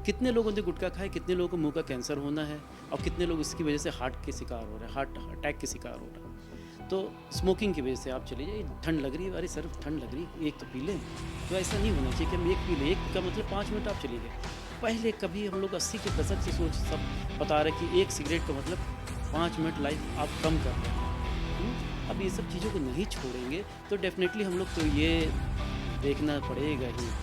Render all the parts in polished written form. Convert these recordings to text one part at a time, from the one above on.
कितने लोगों ने गुटखा खाए, कितने लोगों को मुंह का कैंसर होना है और कितने लोग इसकी वजह से हार्ट के शिकार हो रहे हैं, हार्ट अटैक के शिकार हो रहे हैं। तो स्मोकिंग की वजह से आप चले जाइए, ठंड लग रही है, अरे सर ठंड लग रही है, एक तो पी लें। तो ऐसा नहीं होना चाहिए कि हम एक पी लें, एक का मतलब 5 मिनट आप चले गए। पहले कभी हम लोग 80 के दशक से सोच सब बता रहे कि एक सिगरेट का मतलब 5 मिनट लाइफ आप कम कर रहे हैं। अब ये सब चीज़ों को नहीं छोड़ेंगे तो डेफिनेटली हम लोग तो ये देखना पड़ेगा ही।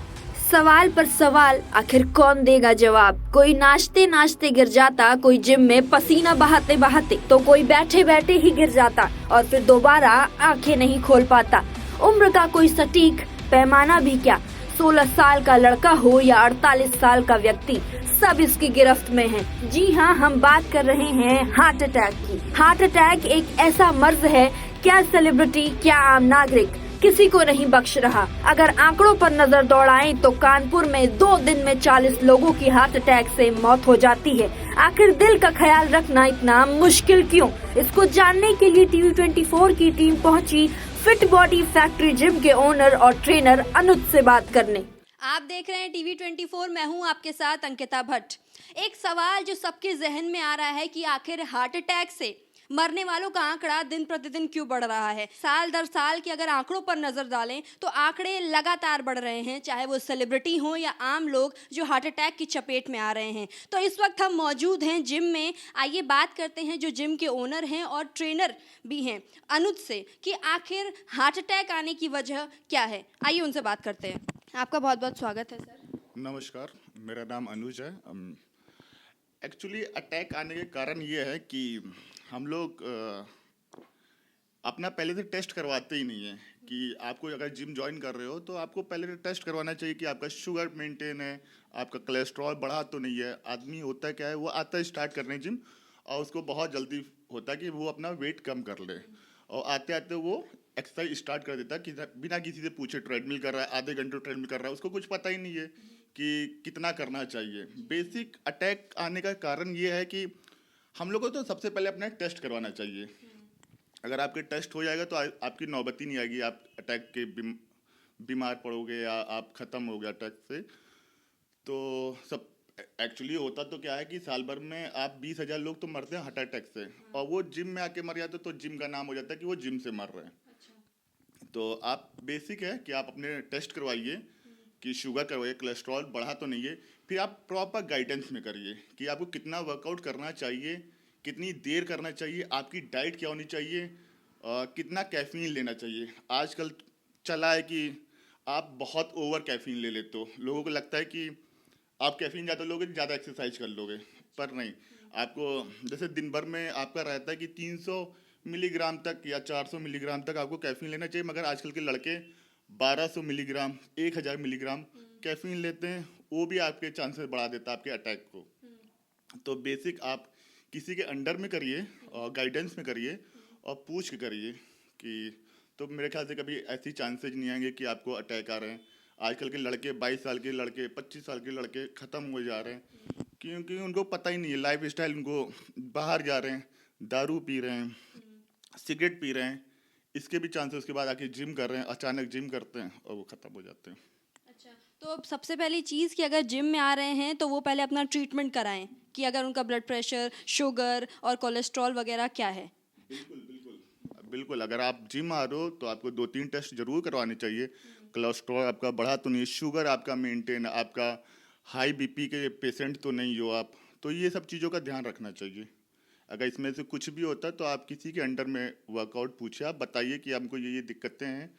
सवाल पर सवाल, आखिर कौन देगा जवाब। कोई नाचते नाचते गिर जाता, कोई जिम में पसीना बहाते बहाते, तो कोई बैठे बैठे ही गिर जाता और फिर दोबारा आंखें नहीं खोल पाता। उम्र का कोई सटीक पैमाना भी क्या, 16 साल का लड़का हो या 48 साल का व्यक्ति, सब इसकी गिरफ्त में हैं। जी हाँ, हम बात कर रहे हैं हार्ट अटैक की। हार्ट अटैक एक ऐसा मर्ज है, क्या सेलिब्रिटी क्या आम नागरिक, किसी को नहीं बख्श रहा। अगर आंकड़ों पर नजर दौड़ाएं तो कानपुर में 2 दिन में 40 लोगों की हार्ट अटैक से मौत हो जाती है। आखिर दिल का ख्याल रखना इतना मुश्किल क्यों? इसको जानने के लिए टीवी 24 की टीम पहुंची फिट बॉडी फैक्ट्री जिम के ओनर और ट्रेनर अनुज से बात करने। आप देख रहे हैं टीवी 24, मैं हूं आपके साथ अंकिता भट्ट। एक सवाल जो सबके जहन में आ रहा है कि आखिर हार्ट अटैक से मरने वालों का आंकड़ा दिन प्रतिदिन क्यों बढ़ रहा है। साल दर साल की अगर आंकड़ों पर नजर डालें तो आंकड़े लगातार बढ़ रहे हैं, चाहे वो सेलिब्रिटी हो या आम लोग जो हार्ट अटैक की चपेट में आ रहे हैं। तो इस वक्त हम मौजूद हैं जिम में। आइए बात करते हैं जो जिम के ओनर हैं और ट्रेनर भी हैं, अनुज से, कि आखिर हार्ट अटैक आने की वजह क्या है। आइए उनसे बात करते हैं। आपका बहुत बहुत स्वागत है सर। नमस्कार, मेरा नाम अनुज है। एक्चुअली अटैक आने के कारण ये है कि हम लोग अपना पहले से टेस्ट करवाते ही नहीं है। कि आपको अगर जिम ज्वाइन कर रहे हो तो आपको पहले से टेस्ट करवाना चाहिए कि आपका शुगर मेंटेन है, आपका कोलेस्ट्रॉल बढ़ा तो नहीं है। आदमी होता है क्या है, वो आता है स्टार्ट करने जिम और उसको बहुत जल्दी होता है कि वो अपना वेट कम कर ले और आते आते वो एक्सरसाइज स्टार्ट कर देता है कि बिना किसी से पूछे ट्रेडमिल कर रहा है, आधे घंटे ट्रेडमिल कर रहा है, उसको कुछ पता ही नहीं है कि कितना करना चाहिए। बेसिक अटैक आने का कारण ये है कि हम लोग को तो सबसे पहले अपना टेस्ट करवाना चाहिए। अगर आपके टेस्ट हो जाएगा तो आपकी नौबत ही नहीं आएगी, आप अटैक के बीमार पड़ोगे या आप ख़त्म हो गए अटैक से। तो सब एक्चुअली होता तो क्या है कि साल भर में आप 20,000 लोग तो मरते हैं हार्ट अटैक से और वो जिम में आके मर जाते तो जिम का नाम हो जाता है कि वो जिम से मर रहे हैं। तो आप बेसिक है कि आप अपने टेस्ट करवाइए कि शुगर करवाइए, कोलेस्ट्रॉल बढ़ा तो नहीं है। फिर आप प्रॉपर गाइडेंस में करिए कि आपको कितना वर्कआउट करना चाहिए, कितनी देर करना चाहिए, आपकी डाइट क्या होनी चाहिए, कितना कैफीन लेना चाहिए। आजकल चला है कि आप बहुत ओवर कैफीन ले लेते हो, लोगों को लगता है कि आप कैफीन ज़्यादा लोगे ज़्यादा एक्सरसाइज कर लोगे, पर नहीं। आपको जैसे दिन भर में आपका रहता है कि 300 मिलीग्राम तक या 400 मिलीग्राम तक आपको कैफीन लेना चाहिए, मगर आजकल के लड़के 1200 मिलीग्राम 1000 मिलीग्राम कैफीन लेते हैं। वो भी आपके चांसेस बढ़ा देता है आपके अटैक को। तो बेसिक आप किसी के अंडर में करिए और गाइडेंस में करिए और पूछ के करिए कि तो मेरे ख्याल से कभी ऐसी चांसेस नहीं आएंगे कि आपको अटैक आ रहे हैं। आजकल के लड़के 22 साल के लड़के 25 साल के लड़के ख़त्म हो जा रहे हैं क्योंकि उनको पता ही नहीं है लाइफ स्टाइल। उनको बाहर जा रहे हैं, दारू पी रहे हैं, सिगरेट पी रहे हैं, इसके भी चांसेस। उसके बाद आके जिम कर रहे हैं, अचानक जिम करते हैं और वो ख़त्म हो जाते हैं। अच्छा, तो सबसे पहली चीज़ कि अगर जिम में आ रहे हैं तो वो पहले अपना ट्रीटमेंट कराएं कि अगर उनका ब्लड प्रेशर, शुगर और कोलेस्ट्रॉल वगैरह क्या है। बिल्कुल बिल्कुल बिल्कुल। अगर आप जिम आ रहे हो तो आपको 2-3 टेस्ट जरूर करवाने चाहिए। कोलेस्ट्रॉल आपका बढ़ा तो नहीं, शुगर आपका मेंटेन, आपका हाई बीपी के पेशेंट तो नहीं हो आप, तो ये सब चीज़ों का ध्यान रखना चाहिए। अगर इसमें से कुछ भी होता है तो आप किसी के अंडर में वर्कआउट पूछिए, आप बताइए कि हमको ये दिक्कतें हैं,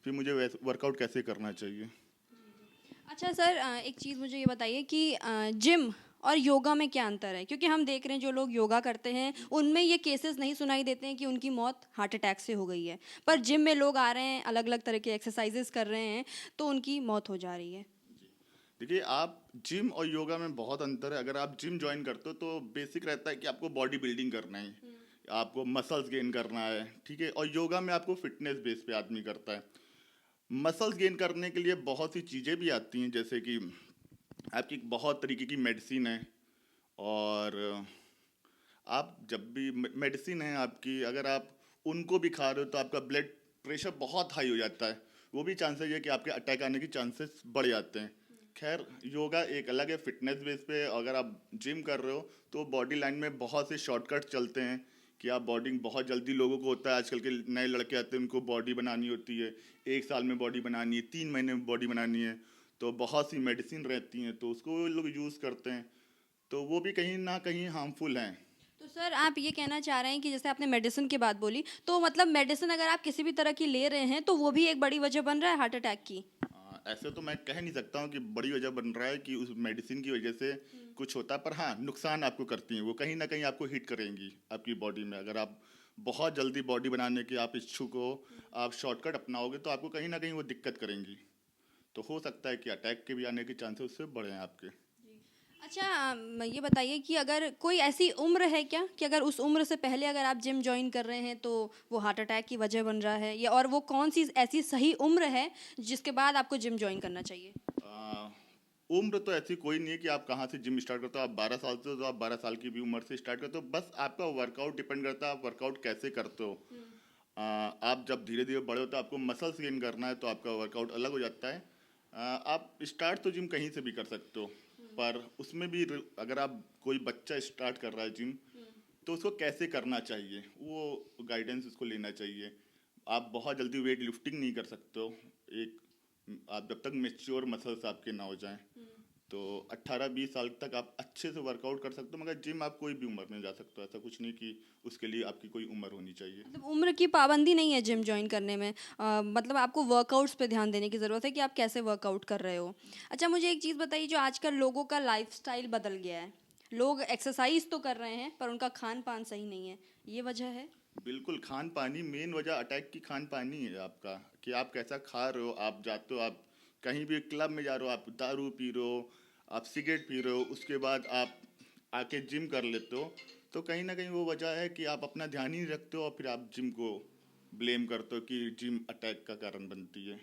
फिर मुझे वर्कआउट कैसे करना चाहिए। अच्छा सर, एक चीज़ मुझे ये बताइए कि जिम और योगा में क्या अंतर है, क्योंकि हम देख रहे हैं जो लोग योगा करते हैं उनमें ये केसेस नहीं सुनाई देते हैं कि उनकी मौत हार्ट अटैक से हो गई है, पर जिम में लोग आ रहे हैं, अलग अलग तरह के एक्सरसाइजेस कर रहे हैं तो उनकी मौत हो जा रही है। देखिए, आप जिम और योगा में बहुत अंतर है। अगर आप जिम ज्वाइन करते हो तो बेसिक रहता है कि आपको बॉडी बिल्डिंग करना है, आपको मसल्स गेन करना है, ठीक है। और योगा में आपको फिटनेस बेस पे आदमी करता है। मसल्स गेन करने के लिए बहुत सी चीज़ें भी आती हैं, जैसे कि आपकी बहुत तरीके की मेडिसिन है। और आप जब भी मेडिसिन है आपकी, अगर आप उनको भी खा रहे हो तो आपका ब्लड प्रेशर बहुत हाई हो जाता है, वो भी चांसेस है कि आपके अटैक आने की चांसेस बढ़ जाते हैं। खैर योगा एक अलग है, फिटनेस बेस पे अगर आप जिम कर रहे हो तो बॉडी लाइन में बहुत से शॉर्टकट चलते हैं कि आप बॉडी बहुत जल्दी, लोगों को होता है आजकल के नए लड़के आते हैं उनको बॉडी बनानी होती है, 1 साल में बॉडी बनानी है, 3 महीने में बॉडी बनानी है, तो बहुत सी मेडिसिन रहती हैं तो उसको लोग यूज़ करते हैं, तो वो भी कहीं ना कहीं हार्मफुल हैं। तो सर आप ये कहना चाह रहे हैं कि जैसे आपने मेडिसिन की बात बोली, तो मतलब मेडिसिन अगर आप किसी भी तरह की ले रहे हैं तो वो भी एक बड़ी वजह बन रहा है हार्ट अटैक की? ऐसे तो मैं कह नहीं सकता हूँ कि बड़ी वजह बन रहा है कि उस मेडिसिन की वजह से कुछ होता है, पर हाँ नुकसान आपको करती हैं, वो कहीं ना कहीं आपको हिट करेंगी आपकी बॉडी में। अगर आप बहुत जल्दी बॉडी बनाने के आप इच्छुक हो, आप शॉर्टकट अपनाओगे तो आपको कहीं ना कहीं वो दिक्कत करेंगी, तो हो सकता है कि अटैक के भी आने के चांसेस उससे बढ़े हैं आपके। अच्छा ये बताइए कि अगर कोई ऐसी उम्र है क्या कि अगर उस उम्र से पहले अगर आप जिम ज्वाइन कर रहे हैं तो वो हार्ट अटैक की वजह बन रहा है, या और वो कौन सी ऐसी सही उम्र है जिसके बाद आपको जिम ज्वाइन करना चाहिए? उम्र तो ऐसी कोई नहीं है कि आप कहाँ से जिम स्टार्ट करते हो। आप 12 साल से हो तो आप 12 साल की भी उम्र से स्टार्ट करते हो, बस आपका वर्कआउट डिपेंड करता है आप वर्कआउट कैसे करते हो। आप जब धीरे धीरे बड़े होते हो, आपको मसल्स गेन करना है तो आपका वर्कआउट अलग हो जाता है। आप स्टार्ट तो जिम कहीं से भी कर सकते हो, पर उसमें भी अगर आप कोई बच्चा स्टार्ट कर रहा है जिम तो उसको कैसे करना चाहिए वो गाइडेंस उसको लेना चाहिए। आप बहुत जल्दी वेट लिफ्टिंग नहीं कर सकते हो, आप जब तक मेच्योर मसल्स आपके ना हो जाएं तो 18-20 साल तक आप अच्छे से वर्कआउट कर सकते हो, मगर जिम आप कोई भी उम्र में जा सकते हो। ऐसा कुछ नहीं कि उसके लिए आपकी कोई उम्र होनी चाहिए। मतलब उम्र की पाबंदी नहीं है जिम ज्वाइन करने में, मतलब आपको वर्कआउट्स पे ध्यान देने की ज़रूरत है कि आप कैसे वर्कआउट कर रहे हो। अच्छा मुझे एक चीज़ बताइए, जो आजकल लोगों का लाइफस्टाइल बदल गया है, लोग एक्सरसाइज तो कर रहे हैं पर उनका खान पान सही नहीं है, ये वजह है? बिल्कुल, खान पानी मेन वजह अटैक की खान पानी है आपका, कि आप कैसा खा रहे हो। आप जाते हो, आप कहीं भी क्लब में जा रहे हो, आप दारू पी रहे हो, आप सिगरेट पी रहे हो, उसके बाद आप आके जिम कर लेते हो, तो कहीं ना कहीं वो वजह है कि आप अपना ध्यान ही नहीं रखते हो और फिर आप जिम को ब्लेम करते हो कि जिम अटैक का कारण बनती है।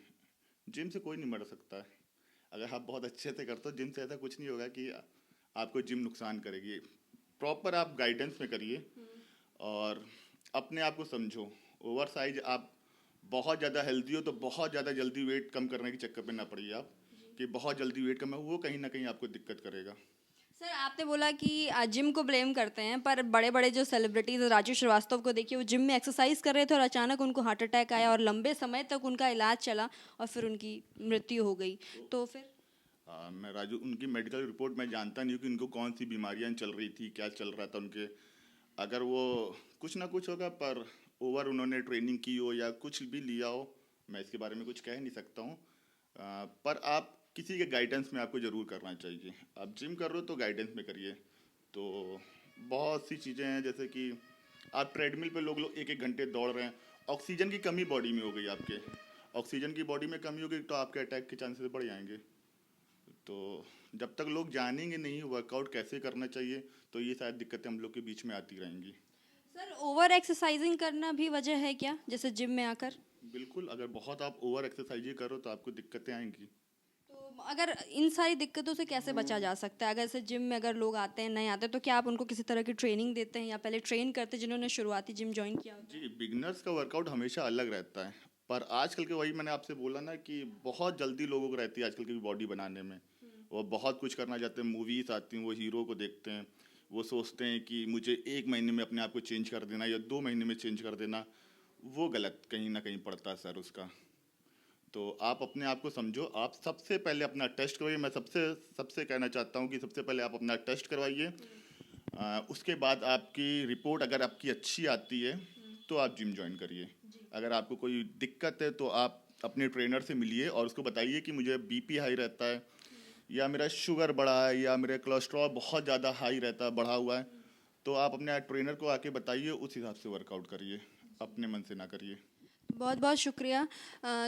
जिम से कोई नहीं मर सकता है, अगर आप बहुत अच्छे से करते हो जिम से ऐसा कुछ नहीं होगा कि आपको जिम नुकसान करेगी। प्रॉपर आप गाइडेंस में करिए और अपने आप को समझो। ओवर साइज आप बहुत ज़्यादा हेल्दी हो तो बहुत ज़्यादा जल्दी वेट कम करने के चक्कर में ना पड़िए आप, कि बहुत जल्दी वेट कम है, वो कहीं ना कहीं आपको दिक्कत करेगा। सर आपने बोला कि जिम को ब्लेम करते हैं, पर बड़े बड़े जो सेलिब्रिटीज़, राजू श्रीवास्तव को देखिए, वो जिम में एक्सरसाइज कर रहे थे और अचानक उनको हार्ट अटैक आया और लंबे समय तक उनका इलाज चला और फिर उनकी मृत्यु हो गई। तो फिर मैं राजू, उनकी मेडिकल रिपोर्ट मैं जानता नहीं हूँ कि उनको कौन सी बीमारियाँ चल रही थी, क्या चल रहा था उनके। अगर वो कुछ ना कुछ होगा, पर ओवर उन्होंने ट्रेनिंग की हो या कुछ भी लिया हो, मैं इसके बारे में कुछ कह नहीं सकता हूँ। पर आप किसी के गाइडेंस में आपको ज़रूर करना चाहिए। आप जिम कर रहे हो तो गाइडेंस में करिए। तो बहुत सी चीज़ें हैं, जैसे कि आप ट्रेडमिल पे लोग 1-1 घंटे दौड़ रहे हैं, ऑक्सीजन की कमी बॉडी में हो गई, आपके ऑक्सीजन की बॉडी में कमी हो गई तो आपके अटैक के चांसेस बढ़ जाएंगे। तो जब तक लोग जानेंगे नहीं वर्कआउट कैसे करना चाहिए तो ये शायद दिक्कतें हम लोग के बीच में आती रहेंगी। सर ओवर एक्सरसाइजिंग करना भी वजह है क्या, जैसे जिम में आकर? बिल्कुल, अगर बहुत आप ओवर एक्सरसाइज करो तो आपको दिक्कतें आएंगी। तो अगर इन सारी दिक्कतों से कैसे बचा जा सकता है? अगर से जिम में अगर लोग आते हैं, नए आते हैं, तो क्या आप उनको किसी तरह की ट्रेनिंग देते हैं या पहले ट्रेन करते हैं जिन्होंने शुरुआती जिम ज्वाइन किया? जी, बिगनर्स का वर्कआउट हमेशा अलग रहता है, पर आजकल के वही मैंने आपसे बोला ना कि बहुत जल्दी लोगों को रहती है आजकल की बॉडी बनाने में। वो बहुत कुछ करना चाहते हैं, मूवीज़ आती हैं, वो हीरो को देखते हैं, वो सोचते हैं कि मुझे 1 महीने में अपने आप को चेंज कर देना या 2 महीने में चेंज कर देना। वो गलत कहीं ना कहीं पड़ता है सर उसका। तो आप अपने आप को समझो, आप सबसे पहले अपना टेस्ट करवाइए। मैं सबसे कहना चाहता हूँ कि सबसे पहले आप अपना टेस्ट करवाइए। उसके बाद आपकी रिपोर्ट अगर आपकी अच्छी आती है तो आप जिम ज्वाइन करिए। अगर आपको कोई दिक्कत है तो आप अपने ट्रेनर से मिलिए और उसको बताइए कि मुझे बीपी हाई रहता है, या मेरा शुगर बढ़ा है, या मेरा कोलेस्ट्रॉल बहुत ज़्यादा हाई रहता है, बढ़ा हुआ है, तो आप अपने ट्रेनर को आके बताइए, उस हिसाब से वर्कआउट करिए, अपने मन से ना करिए। बहुत बहुत शुक्रिया।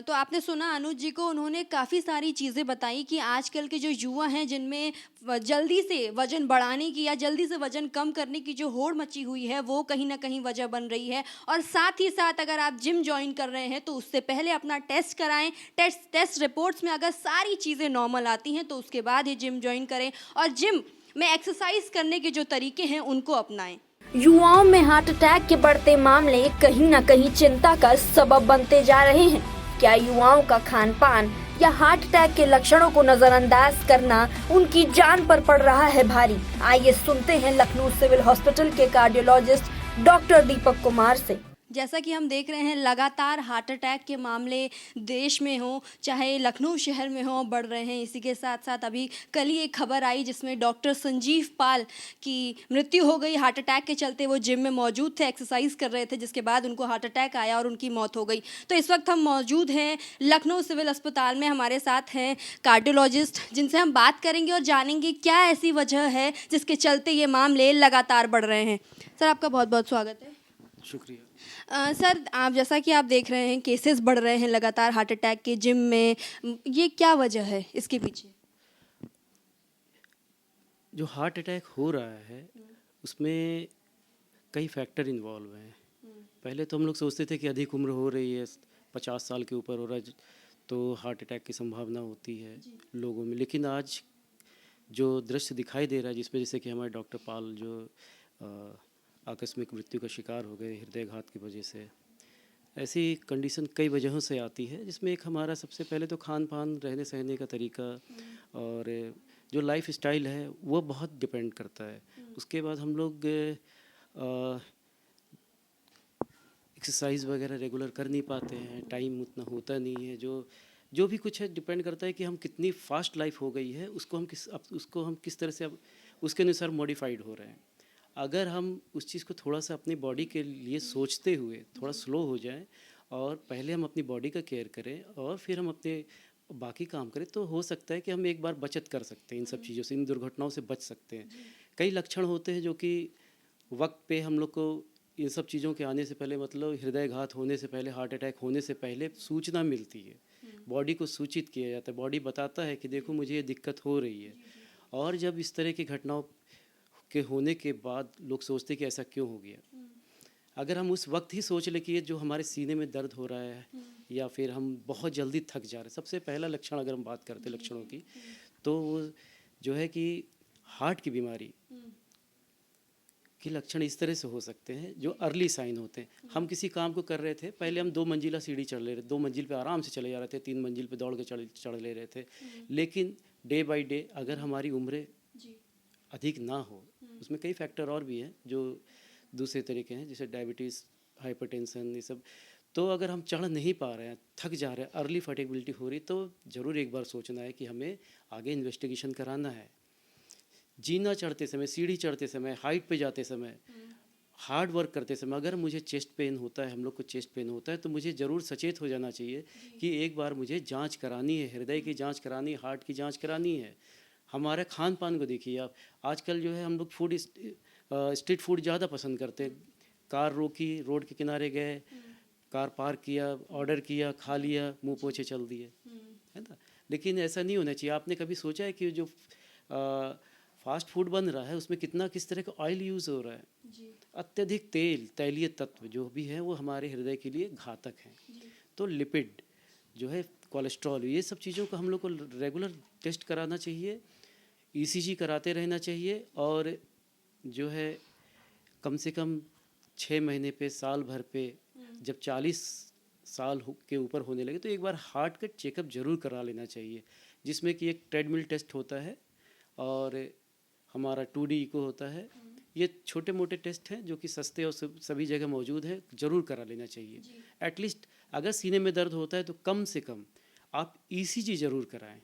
तो आपने सुना अनुज जी को, उन्होंने काफ़ी सारी चीज़ें बताई कि आजकल के जो युवा हैं जिनमें जल्दी से वज़न बढ़ाने की या जल्दी से वज़न कम करने की जो होड़ मची हुई है वो कहीं ना कहीं वजह बन रही है। और साथ ही साथ अगर आप जिम ज्वाइन कर रहे हैं तो उससे पहले अपना टेस्ट कराएं। टेस्ट रिपोर्ट्स में अगर सारी चीज़ें नॉर्मल आती हैं तो उसके बाद ही जिम ज्वाइन करें और जिम में एक्सरसाइज करने के जो तरीके हैं उनको अपनाएं। युवाओं में हार्ट अटैक के बढ़ते मामले कहीं न कहीं चिंता का सबब बनते जा रहे हैं। क्या युवाओं का खान पान या हार्ट अटैक के लक्षणों को नजरअंदाज करना उनकी जान पर पड़ रहा है भारी। आइए सुनते हैं लखनऊ सिविल हॉस्पिटल के कार्डियोलॉजिस्ट डॉक्टर दीपक कुमार से। जैसा कि हम देख रहे हैं लगातार हार्ट अटैक के मामले देश में हो चाहे लखनऊ शहर में हो बढ़ रहे हैं। इसी के साथ साथ अभी कल ही एक खबर आई जिसमें डॉक्टर संजीव पाल की मृत्यु हो गई हार्ट अटैक के चलते। वो जिम में मौजूद थे, एक्सरसाइज कर रहे थे, जिसके बाद उनको हार्ट अटैक आया और उनकी मौत हो गई। तो इस वक्त हम मौजूद हैं लखनऊ सिविल अस्पताल में। हमारे साथ हैं कार्डियोलॉजिस्ट जिनसे हम बात करेंगे और जानेंगे क्या ऐसी वजह है जिसके चलते ये मामले लगातार बढ़ रहे हैं। सर, आपका बहुत बहुत स्वागत है। शुक्रिया। सर, आप जैसा कि आप देख रहे हैं केसेस बढ़ रहे हैं लगातार हार्ट अटैक के जिम में, ये क्या वजह है इसके पीछे? जो हार्ट अटैक हो रहा है उसमें कई फैक्टर इन्वॉल्व हैं। पहले तो हम लोग सोचते थे कि अधिक उम्र हो रही है, 50 साल के ऊपर हो रहा है तो हार्ट अटैक की संभावना होती है लोगों में। लेकिन आज जो दृश्य दिखाई दे रहा है जिसमें जैसे कि हमारे डॉक्टर पाल जो आकस्मिक मृत्यु का शिकार हो गए हृदयघात की वजह से, ऐसी कंडीशन कई वजहों से आती है जिसमें एक हमारा सबसे पहले तो खान पान, रहने सहने का तरीका और जो लाइफ स्टाइल है वो बहुत डिपेंड करता है। उसके बाद हम लोग एक्सरसाइज वगैरह रेगुलर कर नहीं पाते हैं, टाइम उतना होता नहीं है। जो भी कुछ है डिपेंड करता है कि हम कितनी फास्ट लाइफ हो गई है, उसको हम किस तरह से अब उसके अनुसार मॉडिफाइड हो रहे हैं। अगर हम उस चीज़ को थोड़ा सा अपनी बॉडी के लिए सोचते हुए थोड़ा स्लो हो जाएं और पहले हम अपनी बॉडी का केयर करें और फिर हम अपने बाकी काम करें तो हो सकता है कि हम एक बार बचत कर सकते हैं इन सब चीज़ों से, इन दुर्घटनाओं से बच सकते हैं। कई लक्षण होते हैं जो कि वक्त पे हम लोग को इन सब चीज़ों के आने से पहले, मतलब हृदयघात होने से पहले, हार्ट अटैक होने से पहले सूचना मिलती है, बॉडी को सूचित किया जाता है। बॉडी बताता है कि देखो मुझे ये दिक्कत हो रही है। और जब इस तरह की घटनाओं के होने के बाद लोग सोचते कि ऐसा क्यों हो गया। अगर हम उस वक्त ही सोच लें कि ये जो हमारे सीने में दर्द हो रहा है या फिर हम बहुत जल्दी थक जा रहे हैं, सबसे पहला लक्षण अगर हम बात करते हैं लक्षणों की तो वो जो है कि हार्ट की बीमारी के लक्षण इस तरह से हो सकते हैं जो अर्ली साइन होते हैं। हम किसी काम को कर रहे थे, पहले हम 2 मंजिला सीढ़ी चढ़ ले रहे थे, 2 मंजिल पे आराम से चले जा रहे थे, 3 मंजिल पे दौड़ के चढ़ ले रहे थे। लेकिन डे बाय डे अगर हमारी उम्रें अधिक ना हो, उसमें कई फैक्टर और भी हैं जो दूसरे तरीके हैं जैसे डायबिटीज़, हाइपरटेंशन, ये सब। तो अगर हम चढ़ नहीं पा रहे हैं, थक जा रहे हैं, अर्ली फैटिगेबिलिटी हो रही, तो ज़रूर एक बार सोचना है कि हमें आगे इन्वेस्टिगेशन कराना है। जीना चढ़ते समय, सीढ़ी चढ़ते समय, हाइट पे जाते समय, हार्ड वर्क करते समय अगर मुझे चेस्ट पेन होता है, हम लोग को चेस्ट पेन होता है, तो मुझे ज़रूर सचेत हो जाना चाहिए कि एक बार मुझे जांच करानी है, हृदय की जांच करानी है, हार्ट की जांच करानी है। हमारे खान पान को देखिए आप, आजकल जो है हम लोग स्ट्रीट फूड ज़्यादा पसंद करते हैं। कार रोकी, रोड के किनारे गए, कार पार्क किया, ऑर्डर किया, खा लिया, मुंह पोछे चल दिए, है ना। लेकिन ऐसा नहीं होना चाहिए। आपने कभी सोचा है कि जो फास्ट फूड बन रहा है उसमें किस तरह का ऑयल यूज़ हो रहा है? अत्यधिक तैलीय तत्व जो भी हैं वो हमारे हृदय के लिए घातक हैं। तो लिपिड जो है, कोलेस्ट्रॉल, ये सब चीज़ों का हम लोग को रेगुलर टेस्ट कराना चाहिए, ईसीजी कराते रहना चाहिए और जो है कम से कम 6 महीने पे, साल भर पे, जब 40 साल के ऊपर होने लगे तो एक बार हार्ट का चेकअप ज़रूर करा लेना चाहिए, जिसमें कि एक ट्रेडमिल टेस्ट होता है और हमारा 2D इको होता है। ये छोटे मोटे टेस्ट हैं जो कि सस्ते और सभी जगह मौजूद है, ज़रूर करा लेना चाहिए। एटलीस्ट अगर सीने में दर्द होता है तो कम से कम आप ईसीजी ज़रूर कराएं।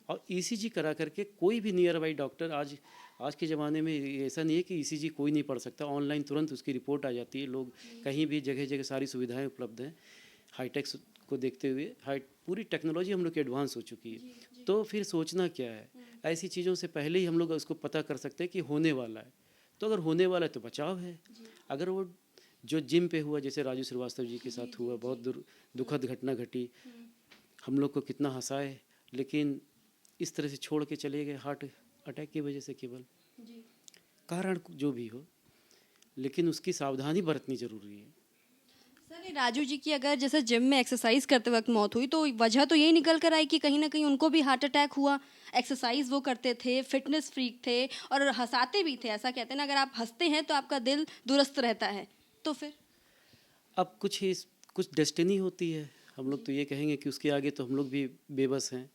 और ईसीजी करा करके कोई भी नियर बाई डॉक्टर, आज के ज़माने में ऐसा नहीं है कि ईसीजी कोई नहीं पढ़ सकता, ऑनलाइन तुरंत उसकी रिपोर्ट आ जाती है। लोग कहीं भी जगह जगह सारी सुविधाएं उपलब्ध हैं। हाईटेक्स को देखते हुए पूरी टेक्नोलॉजी हम लोग की एडवांस हो चुकी है। तो फिर सोचना क्या है, ऐसी चीज़ों से पहले ही हम लोग उसको पता कर सकते हैं कि होने वाला है। तो अगर होने वाला है तो बचाव है। अगर वो जो जिम पे हुआ, जैसे राजू श्रीवास्तव जी के साथ हुआ, बहुत दुखद घटना घटी, हम लोग को कितना हंसाए, लेकिन इस तरह से छोड़ के चले गए हार्ट अटैक की वजह से। केवल कारण जो भी हो, लेकिन उसकी सावधानी बरतनी ज़रूरी है। सर, राजू जी की अगर जैसे जिम में एक्सरसाइज करते वक्त मौत हुई तो वजह तो यही निकल कर आई कि कहीं ना कहीं उनको भी हार्ट अटैक हुआ। एक्सरसाइज वो करते थे, फिटनेस फ्रीक थे और हंसाते भी थे। ऐसा कहते हैं ना, अगर आप हंसते हैं तो आपका दिल दुरुस्त रहता है। तो फिर अब कुछ डेस्टिनी होती है, हम लोग तो ये कहेंगे कि उसके आगे तो हम लोग भी बेबस हैं।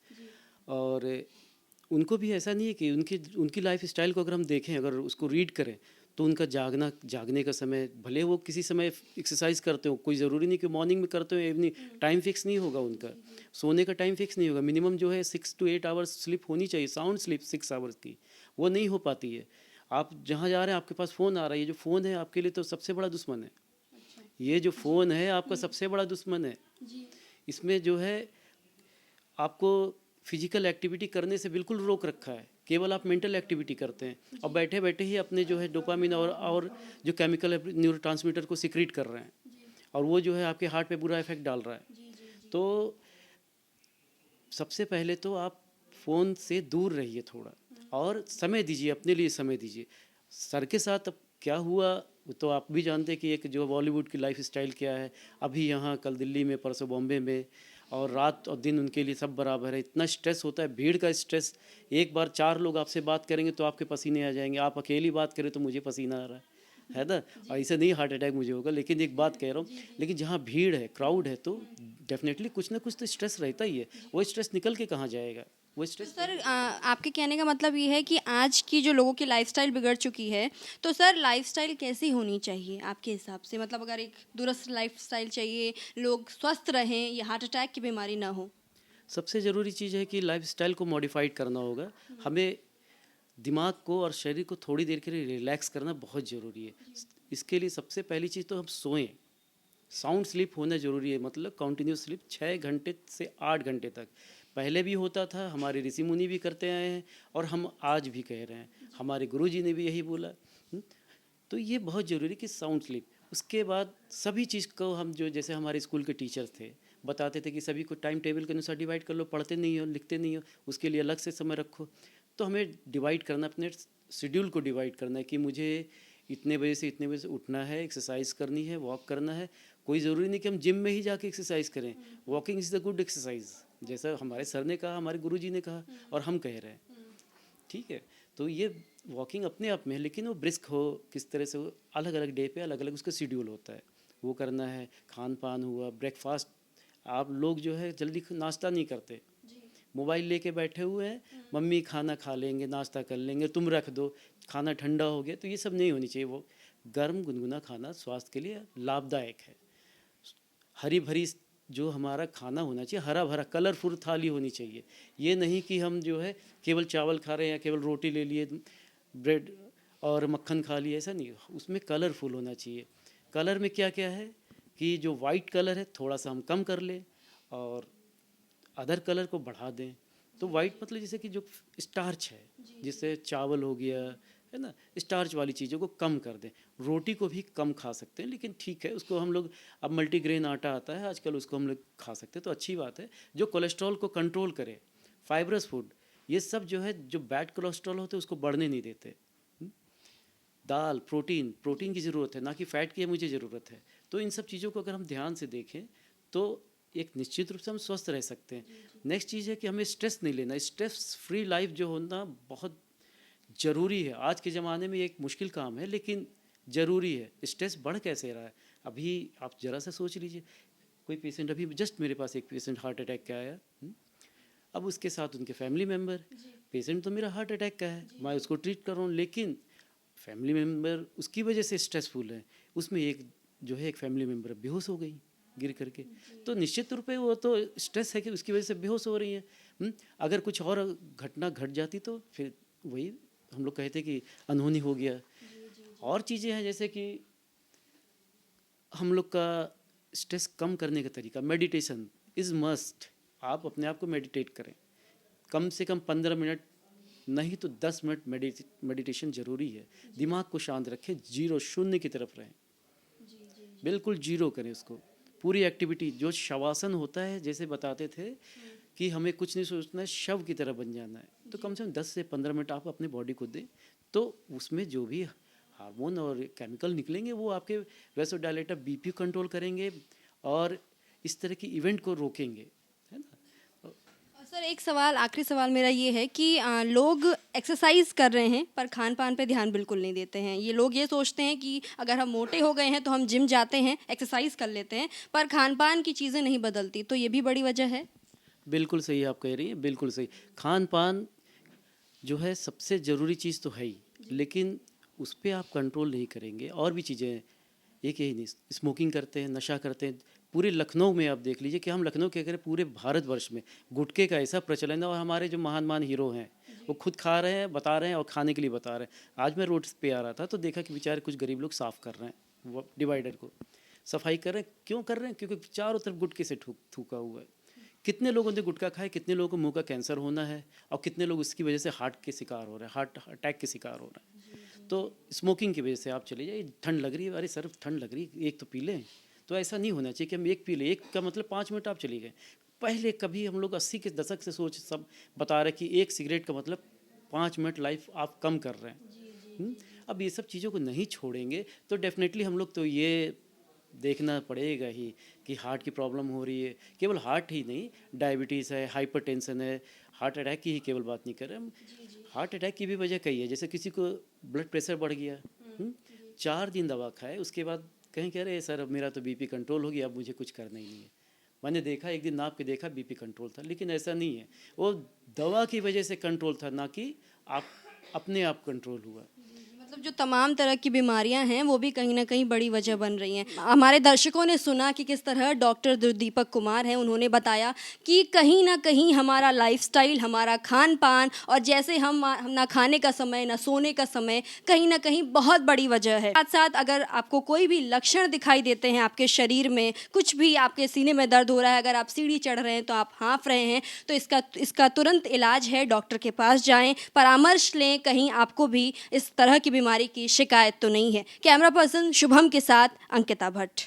और उनको भी ऐसा नहीं है कि उनकी लाइफ स्टाइल को अगर हम देखें, अगर उसको रीड करें, तो उनका जागने का समय, भले वो किसी समय एक्सरसाइज करते हो, कोई ज़रूरी नहीं कि मॉर्निंग में करते हो, इवनिंग, टाइम फिक्स नहीं होगा उनका। सोने का टाइम फिक्स नहीं होगा, मिनिमम जो है 6 to 8 आवर्स स्लीप होनी चाहिए, साउंड स्लीप 6 आवर्स की, वो नहीं हो पाती है। आप जहाँ जा रहे हैं आपके पास फ़ोन आ रहा है, ये जो फ़ोन है आपके लिए तो सबसे बड़ा दुश्मन है। ये जो फ़ोन है आपका सबसे बड़ा दुश्मन है। इसमें जो है आपको फिजिकल एक्टिविटी करने से बिल्कुल रोक रखा है, केवल आप मेंटल एक्टिविटी करते हैं और बैठे बैठे ही अपने जो है डोपामिन और जो केमिकल है न्यूरोट्रांसमीटर को सिक्रीट कर रहे हैं, और वो जो है आपके हार्ट पे बुरा इफेक्ट डाल रहा है। तो सबसे पहले तो आप फ़ोन से दूर रहिए थोड़ा, और समय दीजिए, अपने लिए समय दीजिए। सर के साथ अब क्या हुआ वो तो आप भी जानते हैं कि एक जो बॉलीवुड की लाइफ स्टाइल क्या है, अभी यहाँ, कल दिल्ली में, परसों बॉम्बे में, और रात और दिन उनके लिए सब बराबर है। इतना स्ट्रेस होता है, भीड़ का स्ट्रेस। एक बार 4 लोग आपसे बात करेंगे तो आपके पसीने आ जाएंगे, आप अकेली बात करें तो मुझे पसीना आ रहा है ना। और ऐसे नहीं हार्ट अटैक मुझे होगा, लेकिन एक बात कह रहा हूँ, लेकिन जहाँ भीड़ है, क्राउड है, तो डेफिनेटली कुछ ना कुछ तो स्ट्रेस रहता ही है। वो स्ट्रेस निकल के कहाँ जाएगा, वो तो स्ट्रेस। सर आपके कहने का मतलब ये है कि आज की जो लोगों की लाइफस्टाइल बिगड़ चुकी है, तो सर लाइफस्टाइल कैसी होनी चाहिए आपके हिसाब से? मतलब अगर एक दुरुस्त लाइफस्टाइल चाहिए, लोग स्वस्थ रहें, या हार्ट अटैक की बीमारी ना हो? सबसे ज़रूरी चीज़ है कि लाइफस्टाइल को मॉडिफाइड करना होगा। हमें दिमाग को और शरीर को थोड़ी देर के लिए रिलैक्स करना बहुत ज़रूरी है। इसके लिए सबसे पहली चीज़ तो हम सोएं, साउंड स्लीप होना ज़रूरी है, मतलब कंटिन्यूस स्लीप 6 घंटे से 8 घंटे तक। पहले भी होता था, हमारे ऋषि मुनि भी करते आए हैं, और हम आज भी कह रहे हैं, हमारे गुरुजी ने भी यही बोला। तो ये बहुत ज़रूरी कि साउंड स्लीप। उसके बाद सभी चीज़ को हम, जो जैसे हमारे स्कूल के टीचर्स थे, बताते थे कि सभी को टाइम टेबल के अनुसार डिवाइड कर लो, पढ़ते नहीं हो, लिखते नहीं हो, उसके लिए अलग से समय रखो। तो हमें डिवाइड करना, अपने शेड्यूल को डिवाइड करना है कि मुझे इतने बजे से इतने बजे से उठना है, एक्सरसाइज करनी है, वॉक करना है। कोई ज़रूरी नहीं कि हम जिम में ही जाके एक्सरसाइज करें। Walking is the good exercise, जैसा हमारे सर ने कहा, हमारे गुरुजी ने कहा, और हम कह रहे हैं, ठीक है। तो ये वॉकिंग अपने आप में है, लेकिन वो ब्रिस्क हो, किस तरह से हो, अलग अलग डे पे अलग अलग उसका शेड्यूल होता है, वो करना है। खान पान हुआ, ब्रेकफास्ट, आप लोग जो है जल्दी नाश्ता नहीं करते, मोबाइल लेके बैठे हुए हैं, मम्मी खाना खा लेंगे, नाश्ता कर लेंगे, तुम रख दो, खाना ठंडा हो गया। तो ये सब नहीं होनी चाहिए। वो गर्म गुनगुना खाना स्वास्थ्य के लिए लाभदायक है। हरी भरी जो हमारा खाना होना चाहिए, हरा भरा कलरफुल थाली होनी चाहिए। ये नहीं कि हम जो है केवल चावल खा रहे हैं या केवल रोटी ले लिए, ब्रेड और मक्खन खा लिए, ऐसा नहीं। उसमें कलरफुल होना चाहिए। कलर में क्या क्या है कि जो वाइट कलर है थोड़ा सा हम कम कर लें, और अदर कलर को बढ़ा दें। तो वाइट मतलब जैसे कि जो स्टार्च है, जिससे चावल हो गया, है ना, स्टार्च वाली चीज़ों को कम कर दें। रोटी को भी कम खा सकते हैं, लेकिन ठीक है, उसको हम लोग, अब मल्टीग्रेन आटा आता है आजकल, उसको हम लोग खा सकते हैं, तो अच्छी बात है। जो कोलेस्ट्रॉल को कंट्रोल करे, फाइब्रस फूड, ये सब जो है, जो बैड कोलेस्ट्रॉल होते हैं उसको बढ़ने नहीं देते। दाल, प्रोटीन की ज़रूरत है, ना कि फ़ैट की मुझे ज़रूरत है। तो इन सब चीज़ों को अगर हम ध्यान से देखें तो एक निश्चित रूप से हम स्वस्थ रह सकते हैं। नेक्स्ट चीज़ है कि हमें स्ट्रेस नहीं लेना। स्ट्रेस फ्री लाइफ जो होना बहुत ज़रूरी है। आज के ज़माने में एक मुश्किल काम है, लेकिन ज़रूरी है। स्ट्रेस बढ़ कैसे रहा है अभी, आप ज़रा सा सोच लीजिए। कोई पेशेंट, अभी जस्ट मेरे पास एक पेशेंट हार्ट अटैक का आया, अब उसके साथ उनके फैमिली मेम्बर, पेशेंट तो मेरा हार्ट अटैक का है, मैं उसको ट्रीट कर रहा हूँ, लेकिन फैमिली मेम्बर उसकी वजह से स्ट्रेसफुल है। उसमें एक जो है, एक फैमिली मेम्बर बेहोश हो गई गिर करके। तो निश्चित रूप से वो तो स्ट्रेस है कि उसकी वजह से बेहोश हो रही है। अगर कुछ और घटना घट जाती तो फिर वही हम लोग कहते कि अनहोनी हो गया। और चीज़ें हैं जैसे कि हम लोग का स्ट्रेस कम करने का तरीका, मेडिटेशन इज़ मस्ट। आप अपने आप को मेडिटेट करें, कम से कम 15 मिनट, नहीं तो 10 मिनट मेडिटेशन ज़रूरी है। दिमाग को शांत रखें, जीरो, शून्य की तरफ रहें, बिल्कुल जीरो करें उसको। पूरी एक्टिविटी, जो शवासन होता है, जैसे बताते थे कि हमें कुछ नहीं सोचना है, शव की तरह बन जाना है, तो कम से कम 10 से 15 मिनट आप अपने बॉडी को दें, तो उसमें जो भी हार्मोन और केमिकल निकलेंगे वो आपके वैसोडायलेटर, बीपी कंट्रोल करेंगे और इस तरह की इवेंट को रोकेंगे, है ना। सर एक सवाल, आखिरी सवाल मेरा ये है कि लोग एक्सरसाइज कर रहे हैं पर खान पान पे ध्यान बिल्कुल नहीं देते हैं। ये लोग ये सोचते हैं कि अगर हम मोटे हो गए हैं तो हम जिम जाते हैं, एक्सरसाइज कर लेते हैं, पर खान पान की चीज़ें नहीं बदलती, तो ये भी बड़ी वजह है। बिल्कुल सही आप कह रही हैं, बिल्कुल सही। खान पान जो है सबसे ज़रूरी चीज़ तो है ही, लेकिन उस पर आप कंट्रोल नहीं करेंगे। और भी चीज़ें हैं, एक यही नहीं, स्मोकिंग करते हैं, नशा करते हैं। पूरे लखनऊ में आप देख लीजिए कि हम लखनऊ के करें, पूरे भारतवर्ष में गुटखे का ऐसा प्रचलन है। और हमारे जो महान महान हीरो हैं वो खुद खा रहे हैं, बता रहे हैं और खाने के लिए बता रहे हैं। आज मैं रोड पे आ रहा था तो देखा कि बेचारे कुछ गरीब लोग साफ़ कर रहे हैं, वो डिवाइडर को सफाई कर रहे हैं। क्यों कर रहे हैं? क्योंकि चारों तरफ गुटखे से थूका हुआ है। कितने लोगों ने गुटखा खाए, कितने लोगों को मुंह का कैंसर होना है और कितने लोग इसकी वजह से हार्ट के शिकार हो रहे हैं, हार्ट अटैक के शिकार हो रहे हैं। तो स्मोकिंग की वजह से आप चले जाइए, ठंड लग रही है, अरे सर ठंड लग रही है, एक तो पी लें। तो ऐसा नहीं होना चाहिए कि हम एक पी लें, एक का मतलब 5 मिनट आप चली गए। पहले कभी हम लोग 80 के दशक से सोच सब बता रहे कि एक सिगरेट का मतलब 5 मिनट लाइफ आप कम कर रहे हैं। अब ये सब चीज़ों को नहीं छोड़ेंगे तो डेफिनेटली हम लोग तो ये देखना पड़ेगा ही कि हार्ट की प्रॉब्लम हो रही है। केवल हार्ट ही नहीं, डायबिटीज़ है, हाइपरटेंशन है, हार्ट अटैक की ही केवल बात नहीं कर रहे हम। हार्ट अटैक की भी वजह कई है। जैसे किसी को ब्लड प्रेशर बढ़ गया, 4 दिन दवा खाए, उसके बाद कहीं कह रहे सर अब मेरा तो बीपी कंट्रोल हो गया, अब मुझे कुछ करना ही नहीं है। मैंने देखा, एक दिन नाप के देखा, बीपी कंट्रोल था। लेकिन ऐसा नहीं है, वो दवा की वजह से कंट्रोल था, ना कि आप अपने आप कंट्रोल हुआ। मतलब जो तमाम तरह की बीमारियां हैं वो भी कहीं ना कहीं बड़ी वजह बन रही हैं। हमारे दर्शकों ने सुना कि किस तरह डॉक्टर दीपक कुमार हैं, उन्होंने बताया कि कहीं ना कहीं हमारा लाइफस्टाइल, हमारा खान पान और जैसे हम ना खाने का समय, ना सोने का समय, कहीं ना कहीं बहुत बड़ी वजह है। साथ साथ अगर आपको कोई भी लक्षण दिखाई देते हैं आपके शरीर में, कुछ भी आपके सीने में दर्द हो रहा है, अगर आप सीढ़ी चढ़ रहे हैं तो आप हाँफ रहे हैं, तो इसका तुरंत इलाज है, डॉक्टर के पास जाएं, परामर्श लें, कहीं आपको भी इस तरह की बीमारी की शिकायत तो नहीं है। कैमरा पर्सन शुभम के साथ अंकिता भट्ट।